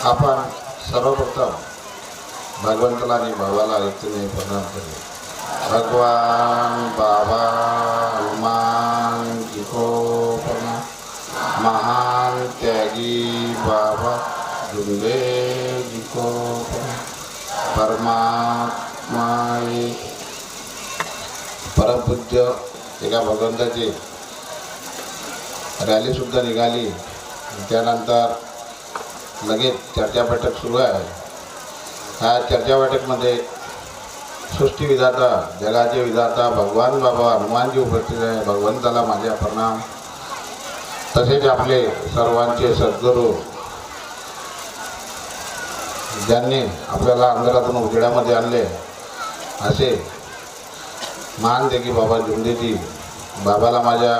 आपण सर्वप्रथम भगवंताला आणि बाबाला व्यक्तीने प्रणाम करू. भगवान बाबा हनुमान जी को प्रणाम. महान त्यागी बाबा दुर्गे जी को प्रणाम. परमात्मा एक परमपूज्य एका भगवंताची रॅलीसुद्धा निघाली. त्यानंतर लगेच चर्चा बैठक सुरू आहे. ह्या चर्चा बैठकमध्ये सृष्टी विधाता जगाचे विधाता भगवान बाबा हनुमानजी उपस्थित आहे. भगवंताला माझ्या प्रणाम. तसेच आपले सर्वांचे सद्गुरू ज्यांनी आपल्याला अंधारातून उजेडामध्ये आणले असे महान देखी बाबा जुंदेजी बाबाला माझ्या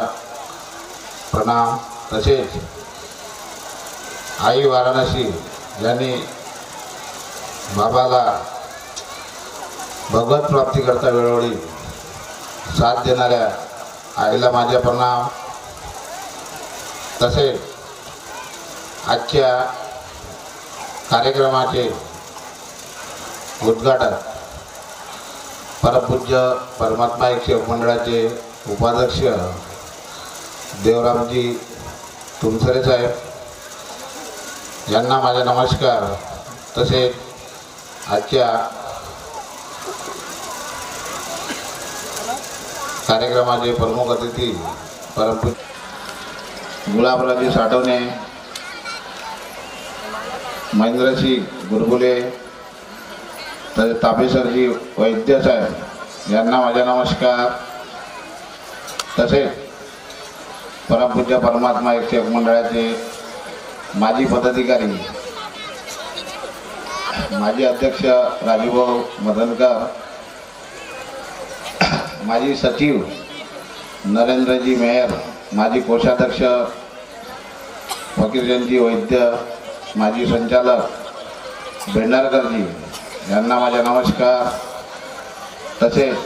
प्रणाम. तसेच आई वाराणसी यांनी बाबाला भगवत प्राप्ती करता वेळोवेळी साथ देणाऱ्या आईला माझ्या प्रणाम. तसेच आजच्या कार्यक्रमाचे उद्घाटन परमपूज्य परमात्मा एक सेवक मंडळाचे उपाध्यक्ष देवरामजी तुमसरे साहेब यांना माझा नमस्कार. तसेच आजच्या कार्यक्रमाचे प्रमुख अतिथी परमपूज्य गुलाबरावजी साठवणे, महेंद्रसिंह गुरगुले, तसेच तापेसरजी वैद्य साहेब यांना माझा नमस्कार. तसेच परमपूज्य परमात्मा एक सेवक मंडळाचे माजी पदाधिकारी माजी अध्यक्ष राजूभाऊ मदनकर, माजी सचिव नरेंद्रजी मेहर, माजी कोषाध्यक्ष फकीरजनजी वैद्य, माजी संचालक भेंडारकरजी यांना माझा नमस्कार. तसेच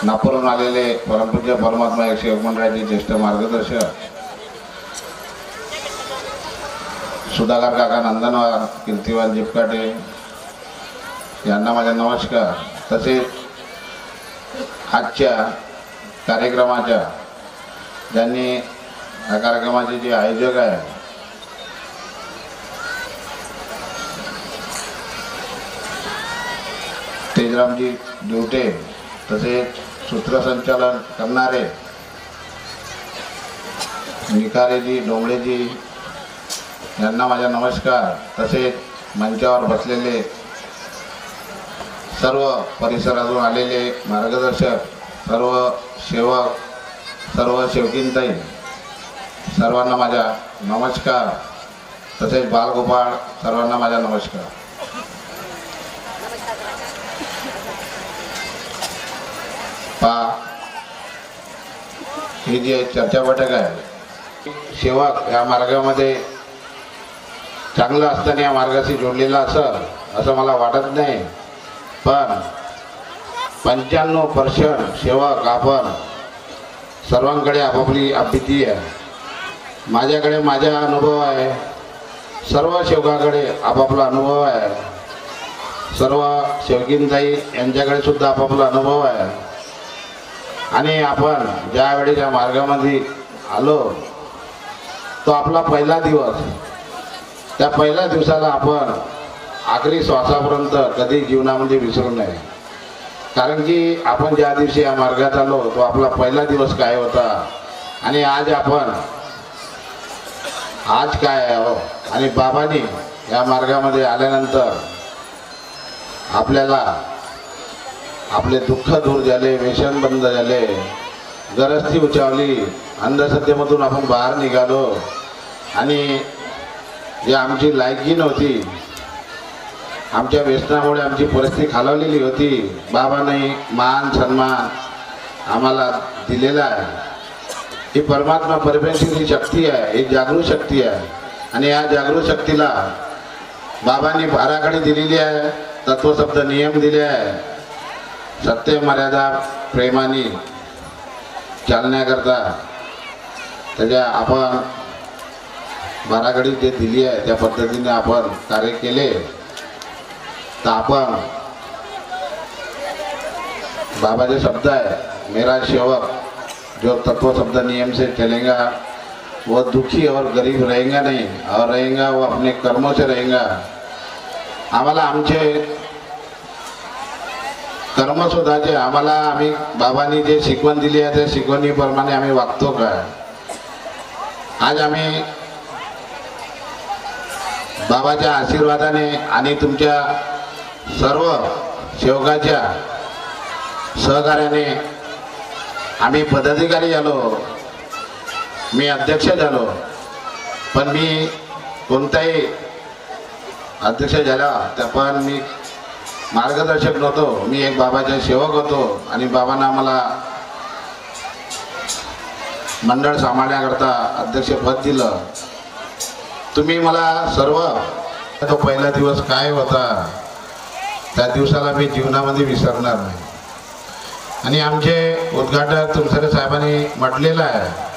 नागपूरहून आलेले परमपूज्य परमात्मा एक सेवक मंडळाचे ज्येष्ठ मार्गदर्शक सुधाकर काका नंदनवार, कीर्तिवान जिपकाटे यांना माझा नमस्कार. तसेच आजच्या कार्यक्रमाच्या ज्यांनी या कार्यक्रमाचे जे आयोजक आहे तेजरामजी दिवटे, तसेच सूत्रसंचालन करणारे निखारेजी डोंगळेजी यांना माझा नमस्कार. तसेच मंचावर बसलेले सर्व परिसरातून आलेले मार्गदर्शक, सर्व सेवक, सर्व सेवकींताई सर्वांना माझा नमस्कार. तसेच बालगोपाळ सर्वांना माझा नमस्कार. ही जी चर्चा बैठक आहे, सेवक या मार्गामध्ये चांगलं असताना या मार्गाशी जोडलेला असं मला वाटत नाही. पण 95% सेवक आपण सर्वांकडे आपापली भीती आहे. माझ्याकडे माझा अनुभव आहे, सर्व सेवकाकडे आपापला अनुभव आहे, सर्व सेवकींताई यांच्याकडे सुद्धा आपापला अनुभव आहे. आणि आपण ज्यावेळी त्या मार्गामध्ये आलो तो आपला पहिला दिवस, त्या पहिल्या दिवसाला आपण आखरी श्वासापर्यंत कधी जीवनामध्ये विसरू नये. कारण की आपण ज्या दिवशी या मार्गात आलो तो आपला पहिला दिवस काय होता आणि आज आपण आज काय आहे. आणि बाबांनी या मार्गामध्ये आल्यानंतर आपल्याला आपले दुःख दूर झाले, व्यसन बंद झाले, गरजती उचावली, अंधश्रद्धेमधून आपण बाहेर निघालो. आणि जी आमची लायकी नव्हती, आमच्या व्यसनामुळे आमची परिस्थिती खालावलेली होती, बाबांनी मान सन्मान आम्हाला दिलेला आहे. ही परमात्मा परमेश्वरी शक्ती आहे, ही जागृत शक्ती आहे. आणि या जागृत शक्तीला बाबांनी आराखडी दिलेली आहे, तत्वशब्द नियम दिले आहे. सत्य मर्यादा प्रेमाने चालण्याकरता त्याच्या आपण बाराखडी जे दिली आहे त्या पद्धतीने आपण कार्य केले तर आपण बाबाचे शब्द आहे, मेरा सेवक जो तत्व शब्द नियम से चलेगा वो दुखी और गरीब रहेगा नहीं, और रहेगा वो अपने कर्मों से रहेगा। आम्हाला आमचे कर्म शोधायचे, आम्हाला आम्ही बाबांनी जे शिकवण दिली आहे त्या शिकवणीप्रमाणे आम्ही वागतो काय। आज आम्ही बाबाच्या आशीर्वादाने आणि तुमच्या सर्व सेवकाच्या सहकार्याने आम्ही पदाधिकारी झालो, मी अध्यक्ष झालो। पण मी कोणताही अध्यक्ष झाला तर पण मी मार्गदर्शक नव्हतो, मी एक बाबाचा सेवक होतो आणि बाबांना मला मंडळ सांभाळण्याकरता अध्यक्षपद दिलं। तुम्ही मला सर्व तो पहिला दिवस काय होता त्या दिवसाला मी जीवनामध्ये विसरणार नाही। आणि आमचे उद्घाटक तुमसरे साहेबांनी म्हटलेलं आहे,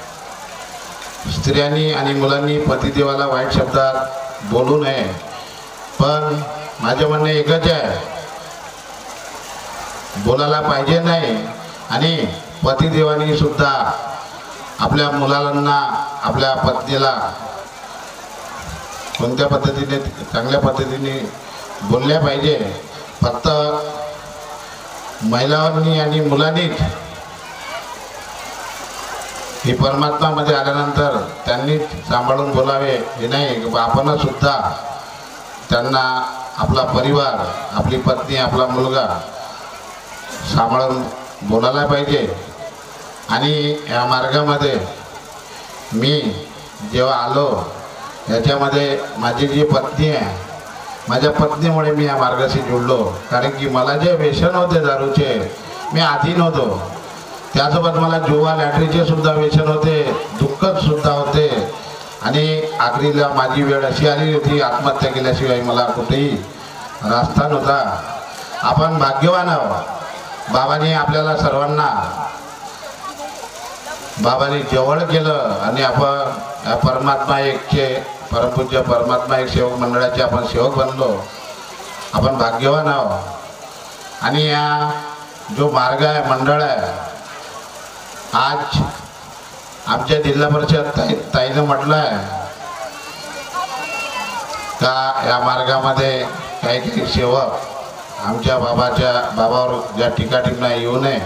स्त्रियांनी आणि मुलांनी पतिदेवाला वाईट शब्दात बोलू नये, पण माझे म्हणणे एकच आहे, बोलायला पाहिजे नाही। आणि पतिदेवानी सुद्धा आपल्या मुलांना आपल्या पत्नीला कोणत्या पद्धतीने चांगल्या पद्धतीने बोलल्या पाहिजे। फक्त महिलांनी आणि मुलांनीच ही परमात्मामध्ये आल्यानंतर त्यांनी सांभाळून बोलावे हे नाही, आपण सुद्धा त्यांना आपला परिवार, आपली पत्नी, आपला मुलगा सांभाळून बोलायला पाहिजे। आणि या मार्गामध्ये मी जेव्हा आलो याच्यामध्ये माझी जी पत्नी आहे, माझ्या पत्नीमुळे मी या मार्गाशी जुळलो। कारण की मला जे व्यसन होते दारूचे, मी आधी नव्हतो, त्यासोबत मला जुवा लॅटरीचे सुद्धा व्यसन होते, दुःखद सुद्धा होते। आणि आखरीला माझी वेळ अशी आली होती, आत्महत्या केल्याशिवाय मला कुठेही रस्ता नव्हता। आपण भाग्यवान आहोत, बाबांनी आपल्याला सर्वांना बाबांनी जवळ केलं आणि आपण या परमात्मा एकचे परमपूज्य परमात्मा एक सेवक मंडळाचे आपण सेवक बनलो, आपण भाग्यवान आहोत। आणि या जो मार्ग आहे, मंडळ आहे, आज आमच्या जिल्हा परिषद ताईनं म्हटलं आहे का या मार्गामध्ये काही काही सेवक आमच्या बाबावर ज्या टीकाटिपणा येऊ नये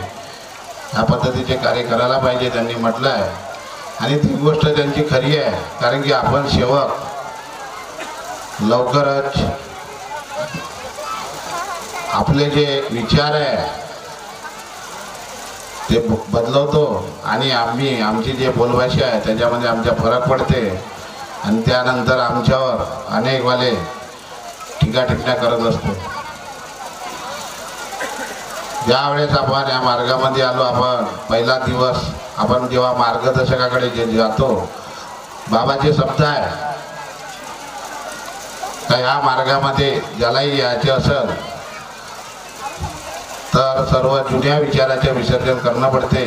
या पद्धतीचे कार्य करायला पाहिजे त्यांनी म्हटलं आहे। आणि ती गोष्ट त्यांची खरी आहे, कारण की आपण सेवक लवकरच आपले जे विचार आहे ते बदलवतो आणि आमची जे बोलभाषा आहे त्याच्यामध्ये आमचा फरक पडते आणि त्यानंतर आमच्यावर अनेक वाले टीका टिप्पण्या करत असतो। ज्यावेळेस आपण या मार्गामध्ये आलो, आपण पहिला दिवस आपण जेव्हा मार्गदर्शकाकडे जे जातो, बाबाचे शब्द आहे का या मार्गामध्ये ज्यालाही यायचे असेल तर सर्व जुन्या विचाराचे विसर्जन करणं पडते।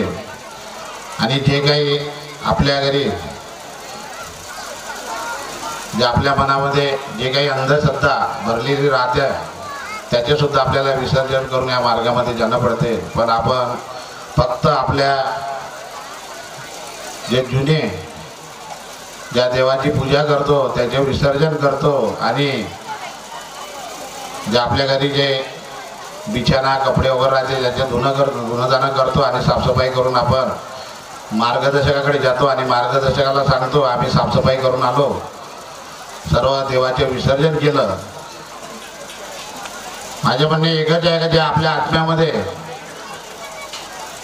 आणि जे काही आपल्या घरी जे आपल्या मनामध्ये जे काही अंधश्रद्धा भरलेली राहते त्याचे सुद्धा आपल्याला विसर्जन करून या मार्गामध्ये जाणं पडते। पण आपण फक्त आपल्या जे जुने ज्या देवाची पूजा करतो त्याचे विसर्जन करतो आणि जे आपल्या घरी जे बिछाना कपडे वगैरे राहते त्याचे धुणं करतो आणि साफसफाई करून आपण मार्गदर्शकाकडे जातो आणि मार्गदर्शकाला सांगतो आम्ही साफसफाई करून आलो, सर्व देवाचे विसर्जन केलं। माझे म्हणणे एकच आहे का जे आपल्या आत्म्यामध्ये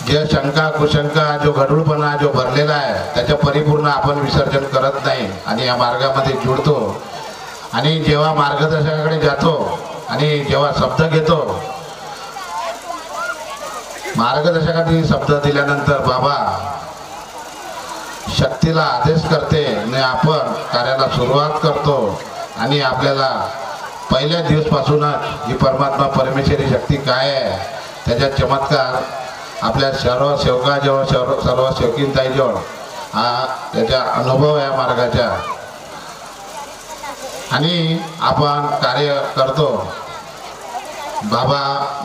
जे शंका कुशंका जो गढूळपणा जो भरलेला आहे त्याच्या परिपूर्ण आपण विसर्जन करत नाही आणि या मार्गामध्ये जुळतो। आणि जेव्हा मार्गदर्शकाकडे जातो आणि जेव्हा शब्द घेतो, मार्गदर्शकाने शब्द दिल्यानंतर बाबा शक्तीला आदेश करते आणि आपण कार्याला सुरुवात करतो आणि आपल्याला पहिल्या दिवसपासूनच ही परमात्मा परमेश्वरी शक्ती काय आहे त्याचा चमत्कार आपल्या सर्व सेवकाजवळ सर्व सेवकींताईजवळ हा त्याचा अनुभव या मार्गाचा आणि आपण कार्य करतो. बाबा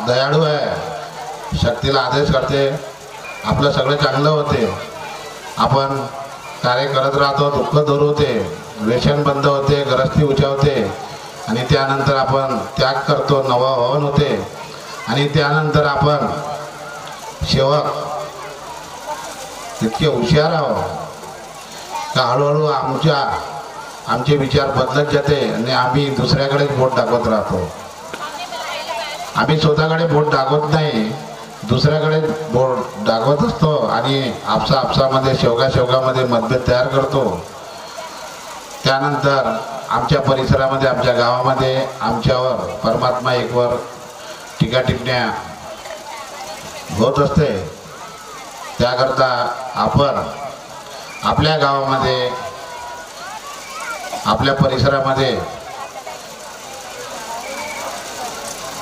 दयाळू आहे, शक्तीला आदेश करते, आपलं सगळं चांगलं होते. आपण कार्य करत राहतो, दुःख दूर होते, व्यसन बंद होते, ग्रस्ती उचावते आणि त्यानंतर आपण त्याग करतो, नवं होते आणि त्यानंतर आपण सेवक इतके हुशार आहोत का हळूहळू आमचे विचार बदलत जाते आणि आम्ही दुसऱ्याकडेच बोट दाखवत राहतो. आम्ही स्वतःकडे बोट दाखवत नाही, दुसऱ्याकडे बोट दाखवत असतो आणि आपसामध्ये शेवगामध्ये मतभेद तयार करतो. त्यानंतर आमच्या परिसरामध्ये, आमच्या गावामध्ये आमच्यावर परमात्मा एकवर टीका टिप्पण्या होत असते. त्याकरता आपण आपल्या गावामध्ये, आपल्या परिसरामध्ये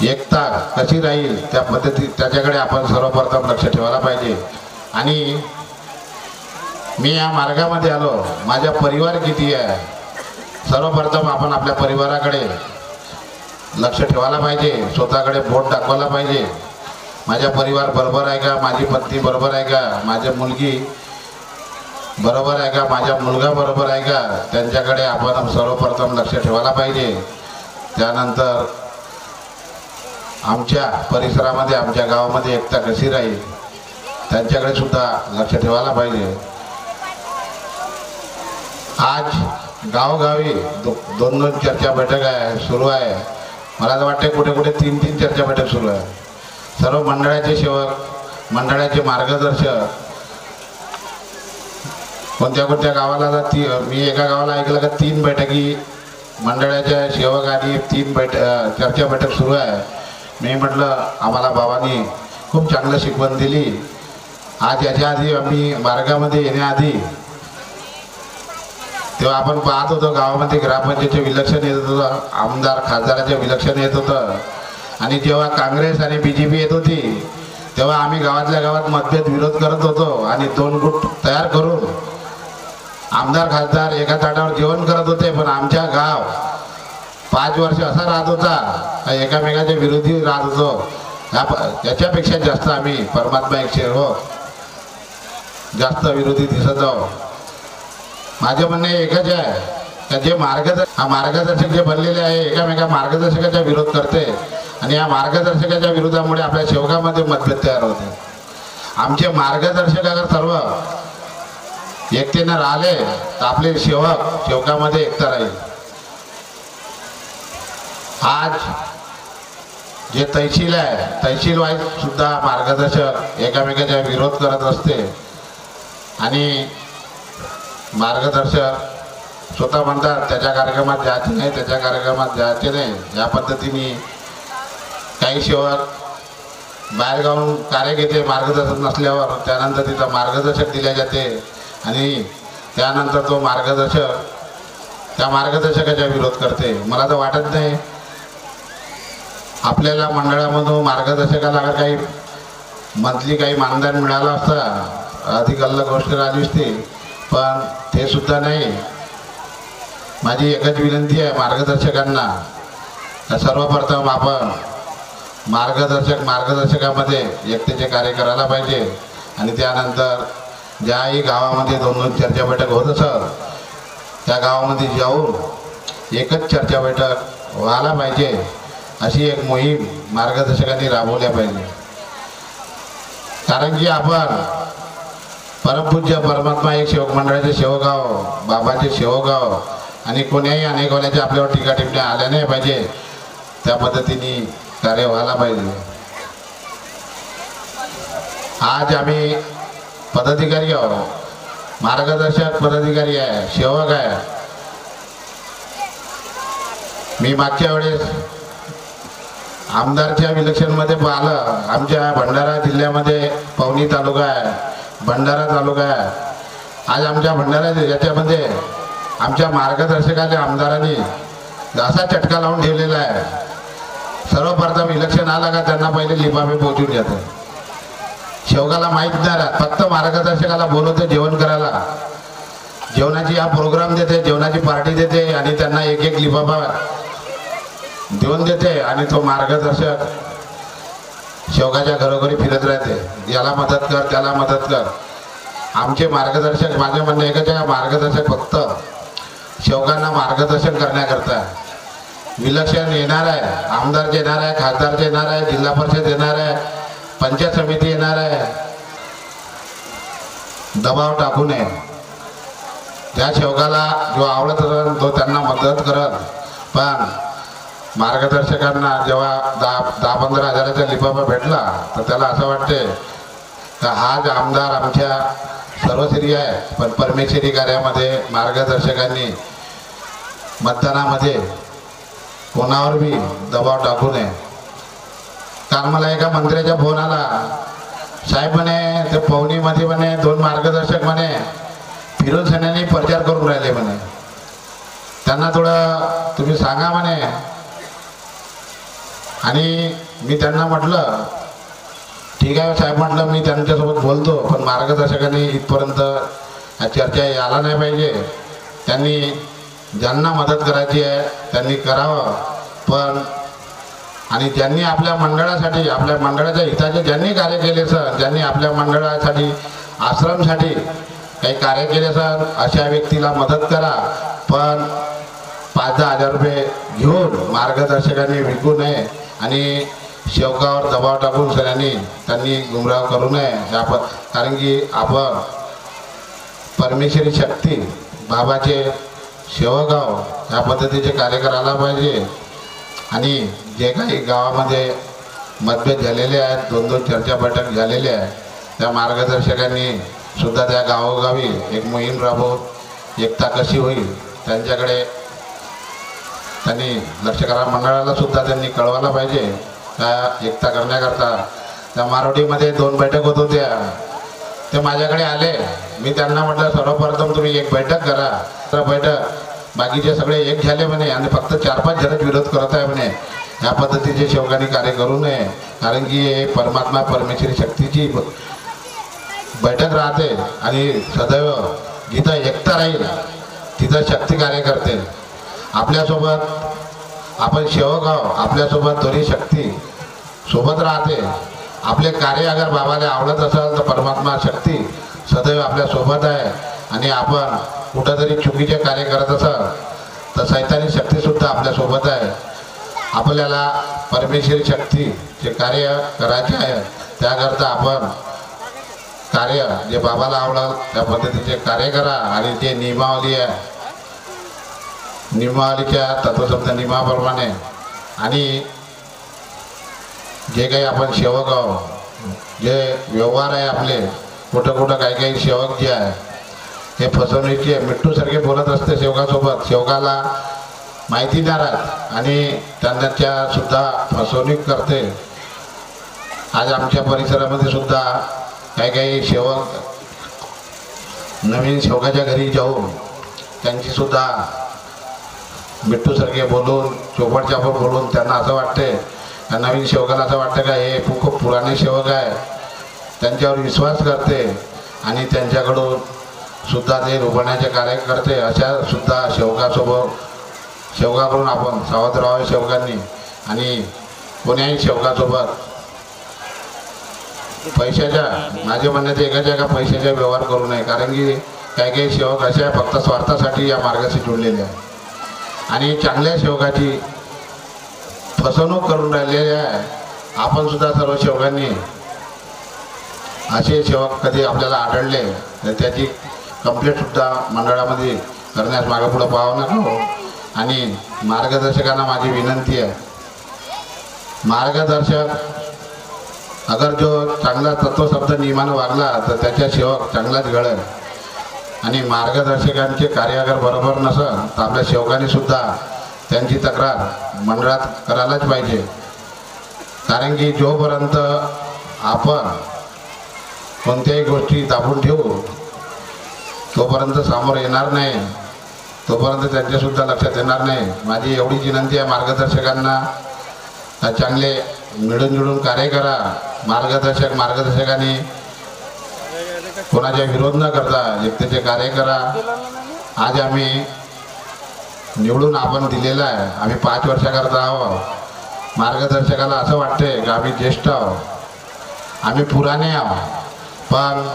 एकता कशी राहील त्या त्याच्याकडे आपण सर्वप्रथम लक्ष ठेवायला पाहिजे. आणि मी या मार्गामध्ये आलो, माझा परिवार किती आहे, सर्वप्रथम आपण आपल्या परिवाराकडे लक्ष ठेवायला पाहिजे, स्वतःकडे बोट दाखवायला पाहिजे. माझा परिवार बरोबर आहे का, माझी पत्नी बरोबर आहे का, माझी मुलगी बरोबर आहे का, माझा मुलगा बरोबर आहे का, त्यांच्याकडे आपण सर्वप्रथम लक्ष ठेवायला पाहिजे. त्यानंतर आमच्या परिसरामध्ये, आमच्या गावामध्ये एकता कशी राहील त्यांच्याकडे सुद्धा लक्ष ठेवायला पाहिजे. आज गावोगावी दोन चर्चा बैठक सुरू आहे. मला तर वाटते कुठे कुठे तीन चर्चा बैठक सुरू आहे. सर्व मंडळाचे सेवक, मंडळाचे मार्गदर्शक कोणत्या गावाला मी एका गावाला ऐकलं का 3 बैठकी मंडळाच्या सेवक आणि 3 चर्चा बैठक सुरू आहे. मी म्हटलं आम्हाला बाबांनी खूप चांगलं शिकवण दिली. आज याच्या आधी आम्ही मार्गामध्ये येण्याआधी तेव्हा आपण पाहत होतो गावामध्ये ग्रामपंचायतचे विलक्षण येत होतं, आमदार खासदाराचे विलक्षण येत होतं. आणि जेव्हा काँग्रेस आणि BJP येत होती तेव्हा आम्ही गावातल्या गावात मतभेद विरोध करत होतो आणि 2 गुट तयार करून आमदार खासदार एका ताटावर जेवण करत होते. पण आमच्या गाव 5 वर्ष असा राहत होता, एकामेकाच्या विरोधी राहत होतो. याच्यापेक्षा जास्त आम्ही परमात्मा एक जास्त विरोधी दिसत आहोत. माझे म्हणणे एकच आहे का जे मार्गदर्शक जे बनलेले आहे एकामेका मार्गदर्शकाचा विरोध करते आणि या मार्गदर्शकाच्या विरोधामुळे आपल्या सेवकामध्ये मतभेद तयार होते. आमचे मार्गदर्शक अगर सर्व एकतेने राहिले तर आपले सेवकामध्ये एकता राहील. आज जे तहसील आहे, तहसील वाईज सुद्धा मार्गदर्शक एकामेकाचा विरोध करत असते आणि मार्गदर्शक स्वतः म्हणतात त्याच्या कार्यक्रमात जायचे नाही, त्याच्या कार्यक्रमात जायचे नाही. या पद्धतीने काही सेवक बाहेर जाऊन कार्य घेते मार्गदर्शक नसल्यावर. त्यानंतर तिथं मार्गदर्शक दिले जाते आणि त्यानंतर तो मार्गदर्शक त्या मार्गदर्शकाचा विरोध करते. मला तर वाटत नाही आपल्याला मंडळामधून मार्गदर्शकाला अगर काही मंथली काही मानधन मिळालं असतं अधिक अलग गोष्ट राहिली असती, पण ते सुद्धा नाही. माझी एकच विनंती आहे मार्गदर्शकांना, सर्वप्रथम आपण मार्गदर्शकामध्ये एकतेचे कार्य करायला पाहिजे आणि त्यानंतर ज्याही गावामध्ये 2 चर्चा बैठक होत असत त्या गावामध्ये जाऊन एकच चर्चा बैठक व्हायला पाहिजे. अशी एक मोहीम मार्गदर्शकांनी राबवल्या पाहिजे. कारण की आपण परमपूज्य परमात्मा एक सेवक मंडळाचे सेवक आहो, बाबाचे सेवक आहो आणि कोण्याही अनेकवाल्याच्या आपल्यावर टीका टिप्पण्या आल्या नाही पाहिजे. त्या पद्धतीने कार्य व्हायला पाहिजे. आज आम्ही पदाधिकारी आहोत, मार्गदर्शक पदाधिकारी आहे, सेवक आहे. मी मागच्या वेळेस आमदारच्या विलक्षणमध्ये पाहिलं, आमच्या भंडारा जिल्ह्यामध्ये पवनी तालुका आहे, भंडारा तालुका आहे. आज आमच्या भंडारा याच्यामध्ये आमच्या मार्गदर्शकाच्या आमदारांनी असा चटका लावून ठेवलेला आहे. सर्वप्रथम इलेक्शन आला का त्यांना पहिले लिफाफे पोहोचून जाते. सेवकाला माहीत नाही राहत, फक्त मार्गदर्शकाला बोलवते जेवण करायला जेवणाची हा प्रोग्राम देते, जेवणाची पार्टी देते आणि त्यांना एक एक लिफाफा देऊन देते आणि तो मार्गदर्शक शेवगाच्या घरोघरी फिरत राहते, याला मदत कर त्याला मदत कर. आमचे मार्गदर्शक, माझे म्हणणं एकच आहे, मार्गदर्शक फक्त शेवगांना मार्गदर्शन करण्याकरता विलक्षण येणार आहे. आमदार येणार आहे, खासदार येणार आहे, जिल्हा परिषद येणार आहे, पंचायत समिती येणार आहे. दबाव टाकू नये. ज्या शेवगाला जो आवडत असेल तो त्यांना मदत करत, पण मार्गदर्शकांना जेव्हा 10-15 हजाराचा लिफाफा भेटला तर त्याला असं वाटते का हाच आमदार आमच्या सर्वश्री आहे. पण परमेश्वरी कार्यामध्ये मार्गदर्शकांनी मतदानामध्ये कोणावर बी दबाव टाकू नये. काल मला एका मंत्र्याचा फोन आला, साहेब म्हणे ते पवनीमध्ये म्हणे 2 मार्गदर्शक म्हणे फिरून सण्याने प्रचार करून राहिले म्हणे, त्यांना थोडं तुम्ही सांगा म्हणे. आणि मी त्यांना म्हटलं ठीक आहे साहेब, म्हटलं मी त्यांच्यासोबत बोलतो, पण मार्गदर्शकांनी इथपर्यंत चर्चा यायला नाही पाहिजे. त्यांनी ज्यांना मदत करायची आहे त्यांनी करावं, पण आणि ज्यांनी आपल्या मंडळासाठी, आपल्या मंडळाच्या हिताचे ज्यांनी कार्य केले सर, ज्यांनी आपल्या मंडळासाठी आश्रमसाठी काही कार्य केले सर, अशा व्यक्तीला मदत करा. पण 5-10 हजार रुपये घेऊन मार्गदर्शकांनी विकू नये आणि शेवगावर दबाव टाकून सगळ्यांनी त्यांनी गुमराह करू नये. कारण की आपण परमेश्वरी शक्ती बाबाचे शेवगाव ह्या पद्धतीचे कार्य करायला पाहिजे. आणि जे काही गावामध्ये मतभेद झालेले आहेत, 2-2 चर्चा बैठक झालेल्या आहेत, त्या मार्गदर्शकांनी सुद्धा त्या गावोगावी एक मोहीम राबवून एकता कशी होईल त्यांच्याकडे त्यांनी लक्ष करा. मंडळाला सुद्धा त्यांनी कळवायला पाहिजे. त्या एकता करण्याकरता त्या मारोडीमध्ये 2 बैठक होत होत्या, ते माझ्याकडे आले. मी त्यांना म्हटलं सर्वप्रथम तुम्ही एक बैठक करा. तर बैठक बाकीचे सगळे एक झाले म्हणे आणि फक्त 4-5 जणच विरोध करत आहे म्हणे. ह्या पद्धतीचे शेवगांनी कार्य करू नये, कारण की हे परमात्मा परमेश्वरी शक्तीची बैठक राहते आणि सदैव जिथं एकता राहील तिथं शक्ती कार्य करते. आपल्यासोबत आपण शेवगाव, आपल्यासोबत दोन्ही शक्ती सोबत राहते. आपले कार्य अगर बाबाला आवडत असेल तर परमात्मा शक्ती सदैव आपल्यासोबत आहे. आणि आपण कुठंतरी चुकीचे कार्य करत असाल तर सैतानी शक्तीसुद्धा आपल्यासोबत आहे. आपल्याला परमेश्वरी शक्तीचे कार्य करायचे आहे, त्याकरता आपण कार्य जे बाबाला आवडेल त्या पद्धतीचे कार्य करा. आणि जे नियमावली आहे, नियमावलीच्या तत्वशब्द नियमाप्रमाणे आणि जे काही आपण शेवगाव जे व्यवहार आहे आपले, कुठं कुठं काही सेवक जे आहे हे फसवणुकीचे मिट्टूसारखे बोलत असते शेवगासोबत. शेवगाला माहिती नाही राहत आणि त्यांच्या सुद्धा फसवणूक करते. आज आमच्या परिसरामध्ये सुद्धा काही सेवक नवीन शेवगाच्या घरी जाऊन त्यांची सुद्धा मिट्टूसारखे बोलून, चोपट चापट बोलून त्यांना असं वाटते, नवीन सेवकाला असं वाटतं का हे खूप पुराणे सेवक आहे, त्यांच्यावर विश्वास करते आणि त्यांच्याकडून सुद्धा ते रुपण्याचे कार्य करते. अशा सुद्धा शेवगाकडून आपण सावध राहावे शेवकांनी. आणि कोण्याही शेवकासोबत पैशाच्या, माझे म्हणण्याचे एकाच एका पैशाचा व्यवहार करू नये. कारण की काही सेवक असे आहे फक्त स्वार्थासाठी या मार्गाशी जुळलेले आहे आणि चांगल्या सेवकाची फसवणूक करून राहिलेली आहे. आपण सुद्धा सर्व सेवकांनी असे सेवक कधी आपल्याला आढळले तर त्याची कंप्लेंटसुद्धा मंडळामध्ये करण्यास मागं पुढं पाहावं नको. आणि मार्गदर्शकांना माझी विनंती आहे, मार्गदर्शक अगर जो चांगला तत्वशब्द नियमानं वागला तर त्याच्या सेवक चांगलाच घडेल. आणि मार्गदर्शकांचे कार्य अगर बरोबर नसेल तर आपल्या सेवकांनी सुद्धा त्यांची तक्रार मंडळात करायलाच पाहिजे. कारण की जोपर्यंत आपण कोणत्याही गोष्टी दाबून ठेवू तोपर्यंत समोर येणार नाही, तोपर्यंत त्यांच्यासुद्धा लक्षात येणार नाही. माझी एवढीच विनंती आहे मार्गदर्शकांना, चांगले मिळून जुळून कार्य करा. मार्गदर्शकांनी कोणाचा विरोध न करता एकतेचे कार्य करा. आज आम्ही निवडून आपण दिलेला आहे. आम्ही 5 वर्षाकरता आहोत. मार्गदर्शकाला असं वाटते की आम्ही ज्येष्ठ आहोत, आम्ही पुराणे आहोत, पण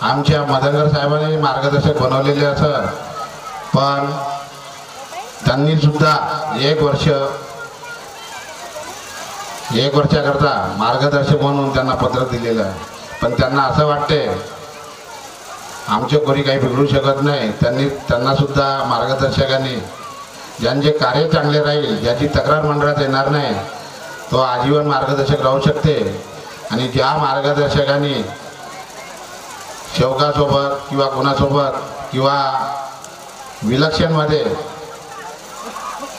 आमच्या मदनकर साहेबांनी मार्गदर्शक बनवलेले असं, पण त्यांनी सुद्धा एक वर्षाकरता मार्गदर्शक म्हणून त्यांना पत्र दिलेलं आहे. पण त्यांना असं वाटते आमचे कोणी काही बिघडू शकत नाही. त्यांना सुद्धा मार्गदर्शकांनी ज्यांचे कार्य चांगले राहील, ज्याची तक्रार मंडळात येणार नाही, तो आजीवन मार्गदर्शक राहू शकते. आणि ज्या मार्गदर्शकांनी सेवकासोबत किंवा कोणासोबत किंवा विलक्षणमध्ये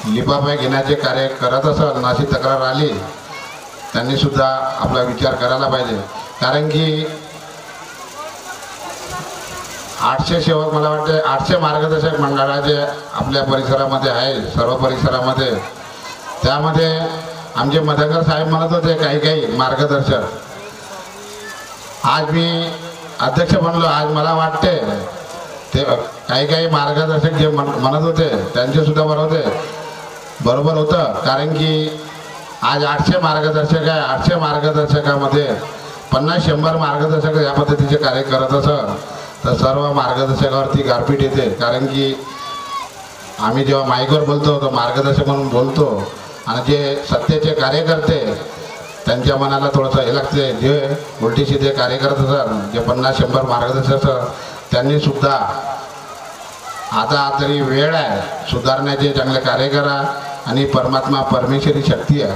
लिपापाय घेण्याचे कार्य करत असेल, अशी तक्रार आली, त्यांनी सुद्धा आपला विचार करायला पाहिजे. कारण की 800 सेवक, मला वाटते 800 मार्गदर्शक मंडळाचे आपल्या परिसरामध्ये आहे, सर्व परिसरामध्ये. त्यामध्ये आमचे मदनकर साहेब म्हणत होते काही मार्गदर्शक. आज मी अध्यक्ष बनलो, आज मला वाटते ते काही मार्गदर्शक जे म्हणत होते त्यांचे सुद्धा बरोबर होतं. कारण की आज 800 मार्गदर्शक आहे. 800 मार्गदर्शकामध्ये 50-100 मार्गदर्शक या पद्धतीचे कार्य करत असं, तर सर्व मार्गदर्शकावरती गारपीट येते. कारण की आम्ही जेव्हा माईकवर बोलतो तर मार्गदर्शक म्हणून बोलतो, आणि जे सत्तेचे कार्य करते त्यांच्या मनाला थोडंसं हे लागते. जे उलटी सीधे कार्य करत असतात, जे 50-100 मार्गदर्शक, त्यांनी सुद्धा आता तरी वेळ आहे सुधारण्याचे, चांगले कार्य करा. आणि परमेश्वरी शक्ती आहे,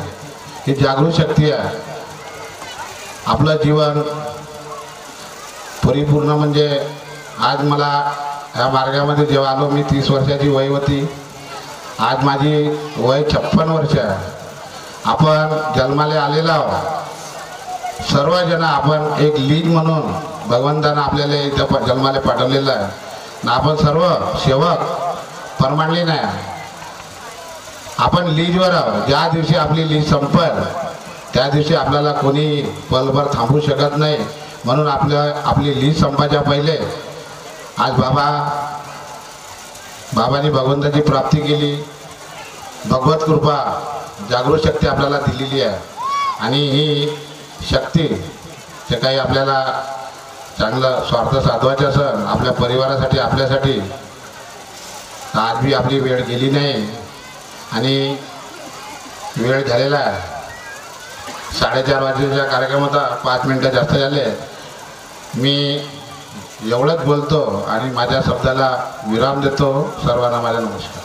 ही जागृत शक्ती आहे. आपलं जीवन परिपूर्ण म्हणजे आज मला ह्या मार्गामध्ये जेव्हा आलो, मी 30 वर्षाची वय होती. आज माझी वय 56 वर्ष आहे. आपण जन्माला आलेला आहोत सर्वजण. आपण एक लीज म्हणून भगवंतानं आपल्याला इथं जन्माला पाठवलेलं आहे. आणि आपण सर्व सेवक परमानली नाही, आपण लीजवर आहोत. ज्या दिवशी आपली लीज संपेल त्या दिवशी आपल्याला कोणी पलभर थांबवू शकत नाही. म्हणून आपली लीज संपायच्या पहिले आज बाबांनी भगवंताची प्राप्ती केली. भगवत कृपा जागृत शक्ती आपल्याला दिलेली आहे. आणि ही शक्ती जे काही आपल्याला चांगलं स्वार्थ साधवायचं असेल आपल्या परिवारासाठी, आपल्यासाठी, आज बी आपली वेळ गेली नाही. आणि वेळ झालेला आहे 4:30 वाजेच्या कार्यक्रमाचा 5 मिनटं जास्त झाले. मी एवढंच बोलतो आणि माझ्या शब्दाला विराम देतो. सर्वांना माझा नमस्कार.